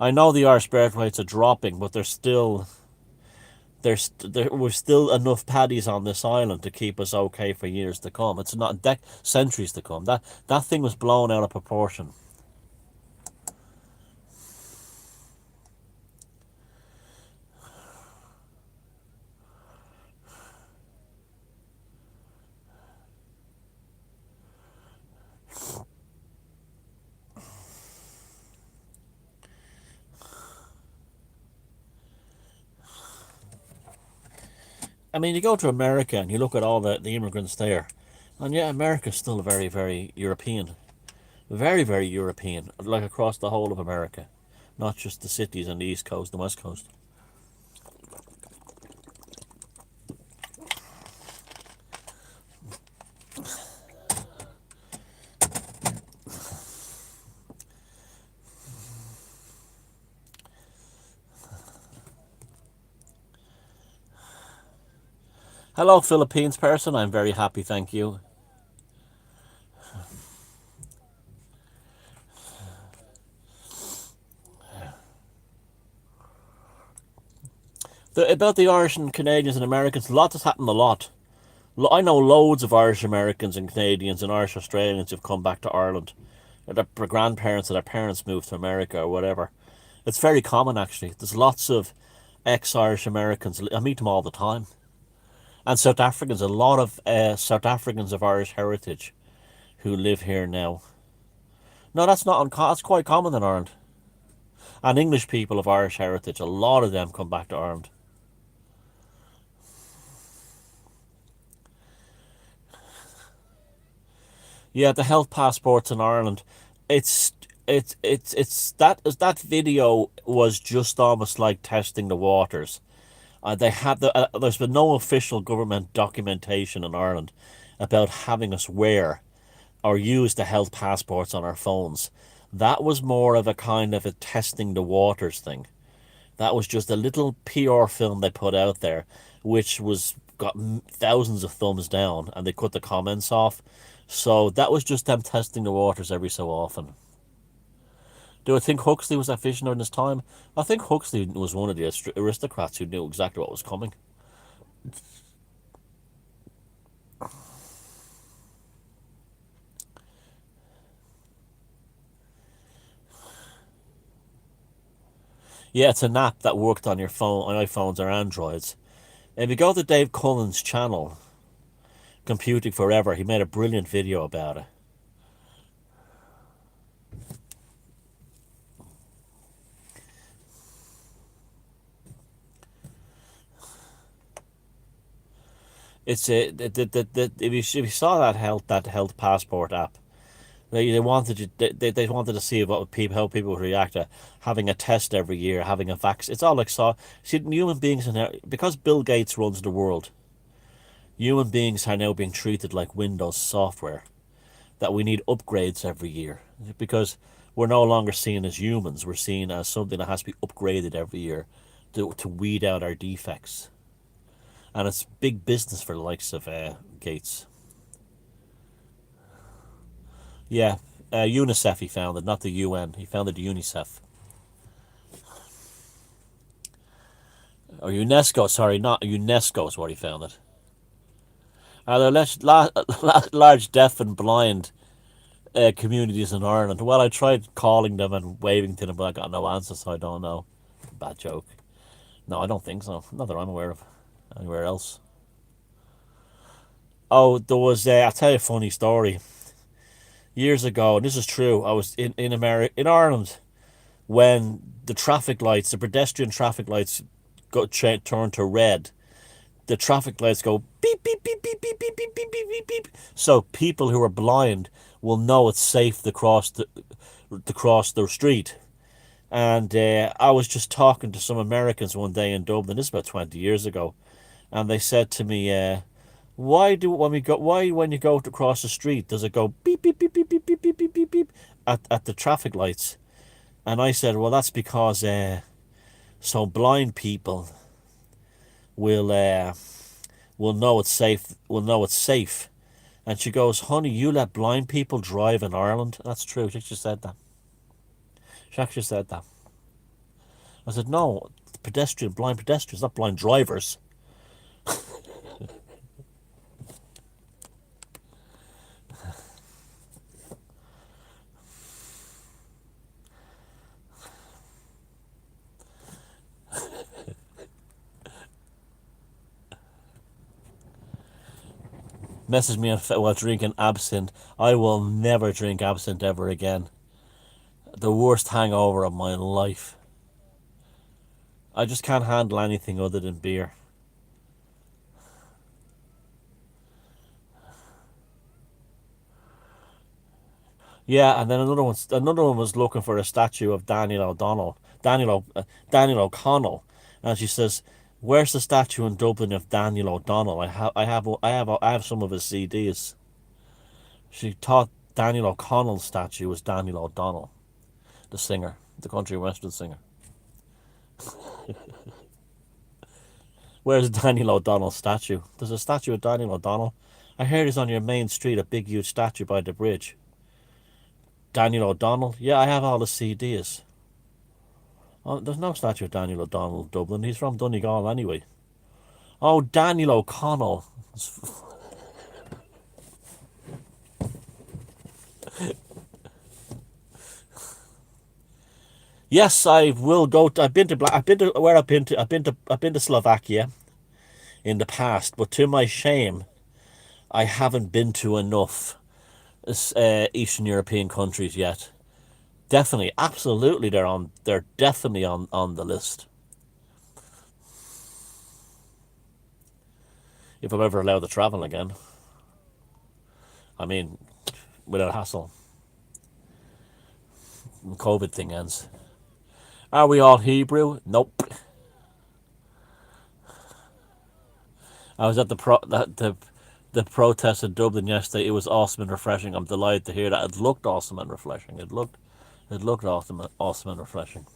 I know the Irish birth rates are dropping, but we're still enough paddies on this island to keep us okay for years to come. It's not centuries to come. That thing was blown out of proportion. I mean, you go to America and you look at all the immigrants there, and yeah, America's still very, very European. Very, very European, like across the whole of America, not just the cities on the East Coast, the West Coast. Hello, Philippines person. I'm very happy, thank you. About the Irish and Canadians and Americans, a lot has happened a lot. I know loads of Irish Americans and Canadians and Irish Australians who've come back to Ireland. Their grandparents or their parents moved to America or whatever. It's very common actually. There's lots of ex-Irish Americans. I meet them all the time. And South Africans, a lot of South Africans of Irish heritage who live here now. No, that's not uncommon. That's quite common in Ireland. And English people of Irish heritage, a lot of them come back to Ireland. Yeah, the health passports in Ireland, it's it's that video was just almost like testing the waters. They had there's been no official government documentation in Ireland about having us wear or use the health passports on our phones. That was more of a kind of a testing the waters thing. That was just a little PR film they put out there, which was got thousands of thumbs down, and they cut the comments off. So that was just them testing the waters every so often. Do I think Huxley was a visionary in his time? I think Huxley was one of the aristocrats who knew exactly what was coming. Yeah, it's an app that worked on your phone, on iPhones or Androids. If you go to Dave Cullen's channel, Computing Forever, he made a brilliant video about it. It's a if you saw that health passport app, they wanted you they wanted to see what people how people would react to having a test every year, having a vaccine. It's all like see human beings in there because Bill Gates runs the world. Human beings are now being treated like Windows software. That we need upgrades every year because we're no longer seen as humans. We're seen as something that has to be upgraded every year to weed out our defects. And it's big business for the likes of Gates. Yeah, UNICEF he founded, not the UN. He founded UNICEF. Or UNESCO, sorry, not UNESCO is what he founded. Are there large deaf and blind communities in Ireland? Well, I tried calling them and waving to them, but I got no answer, so I don't know. Bad joke. No, I don't think so. Not that I'm aware of anywhere else. Oh, there was. I'll tell you a funny story. Years ago, and this is true. I was in America, in Ireland, when the pedestrian traffic lights turn to red. The traffic lights go beep beep beep beep beep beep beep beep beep beep beep. So people who are blind will know it's safe to cross the street. And I was just talking to some Americans one day in Dublin. This is about 20 years ago, and they said to me, Why when you go to cross the street does it go beep beep beep beep beep beep beep beep beep beep at the traffic lights?" And I said, "Well, that's because so blind people will know it's safe. Will know it's safe." And she goes, "Honey, you let blind people drive in Ireland?" That's true. She actually said that. She actually said that. I said, "No, blind pedestrians, not blind drivers." Message me while drinking absinthe. I will never drink absinthe ever again. The worst hangover of my life. I just can't handle anything other than beer. Yeah, and then another one was looking for a statue of Daniel O'Connell, and she says, "Where's the statue in Dublin of Daniel O'Donnell? I have some of his CDs." She thought Daniel O'Connell's statue was Daniel O'Donnell, the singer, the country western singer. Where's Daniel O'Donnell's statue? There's a statue of Daniel O'Donnell. I heard he's on your main street, a big huge statue by the bridge. Daniel O'Donnell? Yeah, I have all the CDs. Oh, there's no statue of Daniel O'Donnell in Dublin. He's from Donegal anyway. Oh, Daniel O'Connell. Yes, I will go. I've been to Slovakia in the past, but to my shame, I haven't been to enough Eastern European countries yet. Definitely, absolutely, They're definitely on the list. If I'm ever allowed to travel again, I mean, without hassle, when COVID thing ends. Are we all Hebrew? Nope. I was at the protest in Dublin yesterday. It was awesome and refreshing. I'm delighted to hear that. It looked awesome and refreshing. It looked awesome and refreshing.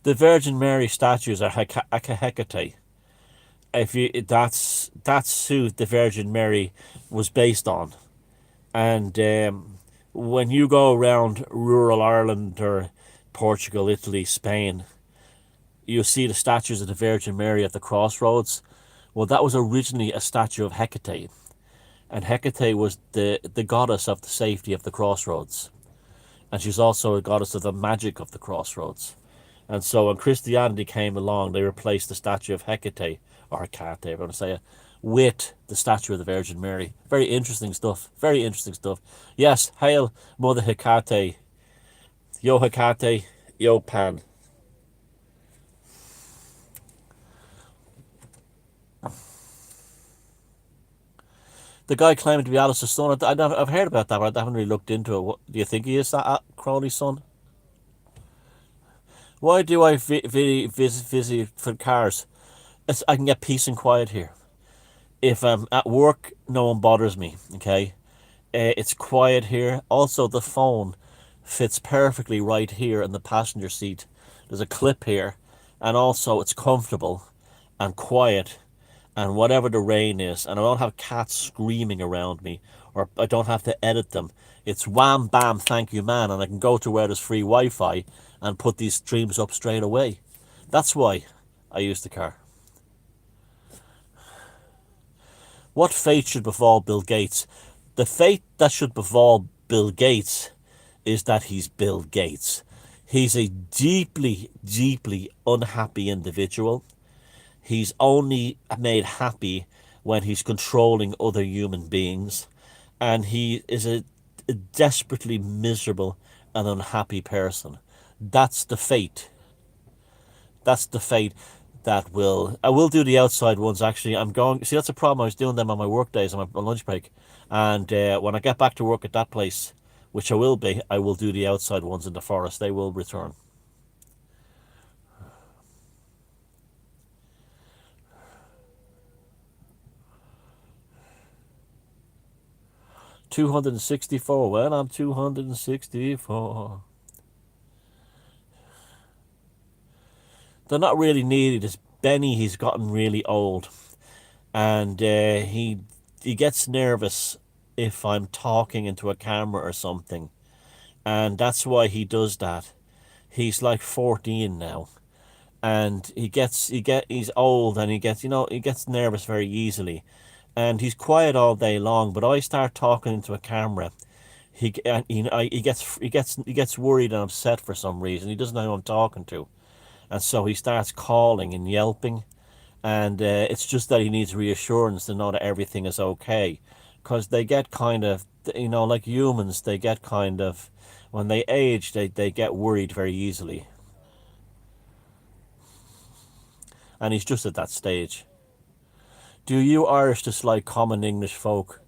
The Virgin Mary statues are Hecate. If you that's who the Virgin Mary was based on, and when you go around rural Ireland or Portugal, Italy, Spain, you see the statues of the Virgin Mary at the crossroads. Well, that was originally a statue of Hecate, and Hecate was the goddess of the safety of the crossroads, and she's also a goddess of the magic of the crossroads. And so when Christianity came along, they replaced the statue of Hecate, or Hecate, I'm going to say it, with the statue of the Virgin Mary. Very interesting stuff. Very interesting stuff. Yes, hail Mother Hecate. Yo Hecate, yo Pan. The guy claiming to be Alice's son, I've heard about that, but I haven't really looked into it. What, do you think he is that Crowley's son? Why do I visit for cars? I can get peace and quiet here. If I'm at work, no one bothers me. Okay, it's quiet here. Also, the phone fits perfectly right here in the passenger seat. There's a clip here, and also it's comfortable and quiet. And whatever the rain is, and I don't have cats screaming around me, or I don't have to edit them. It's wham bam, thank you, man, and I can go to where there's free Wi-Fi and put these streams up straight away. That's why I use the car. What fate should befall Bill Gates? The fate that should befall Bill Gates is that he's Bill Gates. He's a deeply, deeply unhappy individual. He's only made happy when he's controlling other human beings. And he is a desperately miserable and unhappy person. That's the fate. That's the fate that will. I will do the outside ones actually. I'm going. See, that's a problem. I was doing them on my work days, on my lunch break. And when I get back to work at that place, which I will do the outside ones in the forest. They will return. 264. Well, I'm 264. They're not really needed. It's Benny. He's gotten really old, and he gets nervous if I'm talking into a camera or something, and that's why he does that. He's like 14 now, and he's old, and he gets nervous very easily, and he's quiet all day long. But I start talking into a camera, he gets worried and upset for some reason. He doesn't know who I'm talking to, and so he starts calling and yelping, and it's just that he needs reassurance to know that everything is okay, because they get kind of, like humans, they get kind of, when they age, they get worried very easily. and he's just at that stage. Do you Irish dislike common English folk?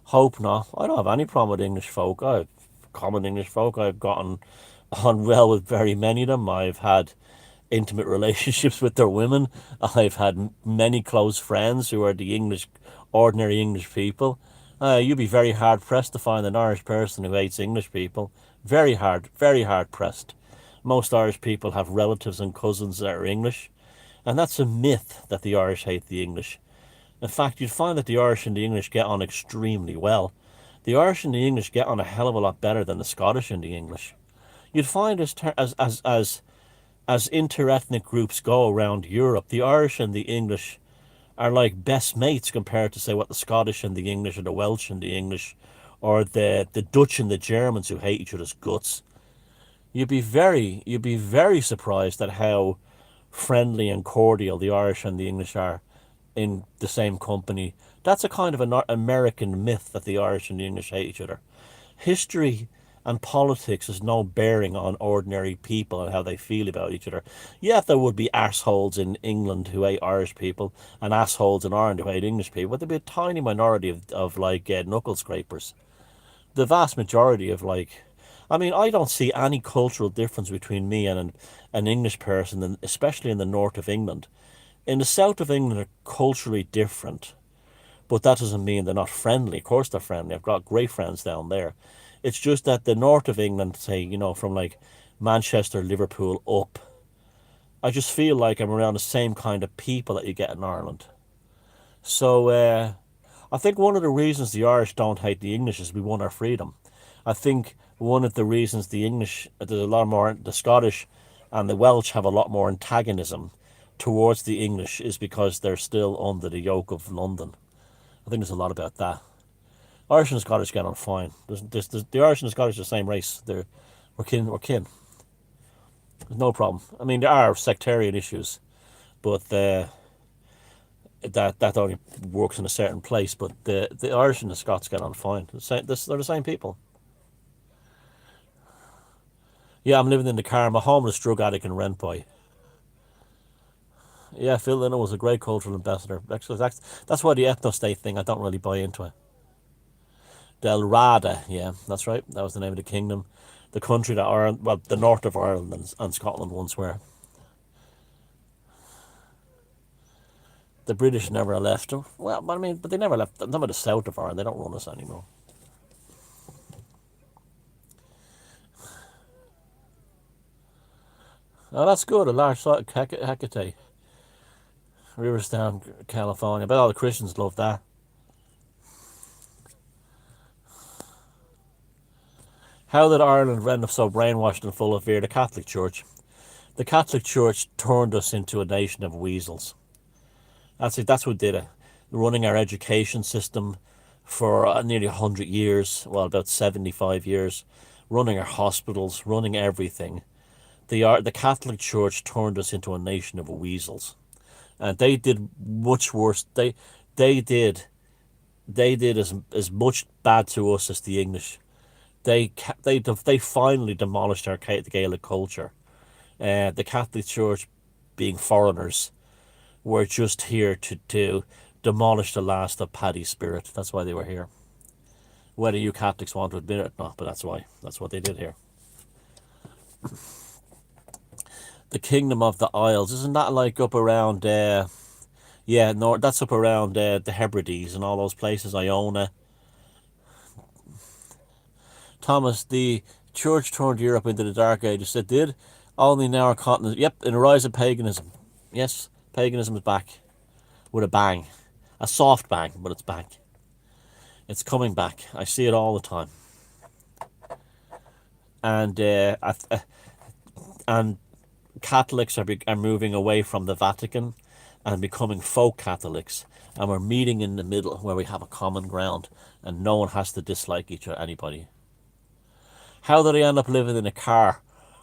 Hope not. I don't have any problem with English folk. I have common English folk. I've gotten on well with very many of them. I've had intimate relationships with their women. I've had many close friends who are the English, ordinary English people. You'd be very hard pressed to find an Irish person who hates English people. Very hard pressed. Most Irish people have relatives and cousins that are English, and that's a myth that the Irish hate the English. In fact, you'd find that the Irish and the English get on extremely well. The Irish and the English get on a hell of a lot better than the Scottish and the English. You'd find as interethnic groups go around Europe, the Irish and the English are like best mates compared to say what the Scottish and the English or the Welsh and the English or the Dutch and the Germans who hate each other's guts. You'd be very surprised at how friendly and cordial the Irish and the English are in the same company. That's a kind of an American myth that the Irish and the English hate each other. History and politics has no bearing on ordinary people and how they feel about each other. Yeah, there would be assholes in England who hate Irish people and assholes in Ireland who hate English people, but there'd be a tiny minority of like knuckle scrapers. The vast majority of like, I mean, I don't see any cultural difference between me and an English person, and especially in the north of England. In the south of England, are culturally different, but that doesn't mean they're not friendly. Of course, they're friendly. I've got great friends down there. It's just that the north of England, say, from like Manchester, Liverpool up, I just feel like I'm around the same kind of people that you get in Ireland. So I think one of the reasons the Irish don't hate the English is we won our freedom. I think one of the reasons the English, there's a lot more, the Scottish and the Welsh have a lot more antagonism towards the English is because they're still under the yoke of London. I think there's a lot about that. Irish and Scottish get on fine. The Irish and the Scottish are the same race. We're kin. We're kin. There's no problem. I mean, there are sectarian issues, but that only works in a certain place. But the Irish and the Scots get on fine. They're the same people. Yeah, I'm living in the car. I'm a homeless drug addict in Rentboy. Yeah, Phil Lynott was a great cultural ambassador. Actually, that's why the ethno state thing I don't really buy into it. Del Rada, yeah, that's right. That was the name of the kingdom, the country that Ireland, well, the north of Ireland and Scotland once were. The British never left. Well, I mean, but they never left. Some of the south of Ireland, they don't run us anymore. Oh, that's good. A large site of Hecate, Riverstown, California. I bet all the Christians love that. How did Ireland end up so brainwashed and full of fear? The Catholic Church. The Catholic Church turned us into a nation of weasels. That's it. That's what did it. Running our education system for nearly 100 years, well, about 75 years, running our hospitals, running everything. The Catholic Church turned us into a nation of weasels, and they did much worse. They did as much bad to us as the English. They finally demolished our Gaelic culture. The Catholic Church, being foreigners, were just here to demolish the last of Paddy's spirit. That's why they were here. Whether you Catholics want to admit it or not, but that's why. That's what they did here. The Kingdom of the Isles, isn't that like up around? Yeah, no, that's up around the Hebrides and all those places. Iona, Thomas, the church turned Europe into the Dark Ages. It did. Only now our continent. Yep, in a rise of paganism. Yes, paganism is back with a bang, a soft bang, but it's back. It's coming back. I see it all the time. And and Catholics are moving away from the Vatican and becoming folk Catholics, and we're meeting in the middle where we have a common ground, and no one has to dislike anybody. How did I end up living in a car?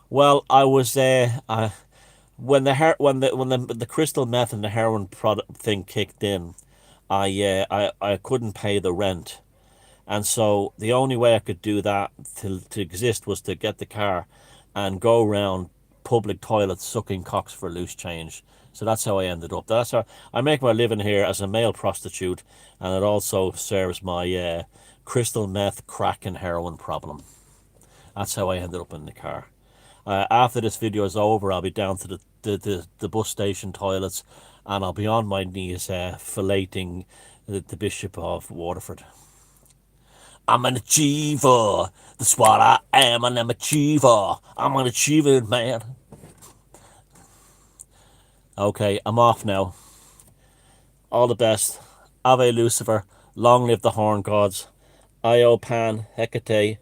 Well, I was when the crystal meth and the heroin product thing kicked in, I couldn't pay the rent, and so the only way I could do that to exist was to get the car and go around public toilets sucking cocks for loose change. So that's how I ended up. That's how I make my living here as a male prostitute, and it also serves my crystal meth, crack, and heroin problem. That's how I ended up in the car. After this video is over, I'll be down to the bus station toilets, and I'll be on my knees filleting the Bishop of Waterford. I'm an achiever. That's what I am. I'm an achiever. I'm an achieving man. Okay, I'm off now. All the best. Ave Lucifer. Long live the horn gods. Io Pan, Hecate,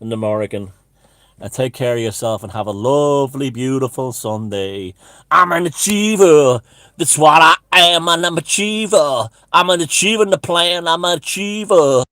and the Morrigan. And take care of yourself and have a lovely, beautiful Sunday. I'm an achiever. That's what I am. I'm an achiever. I'm an achieving the plan. I'm an achiever.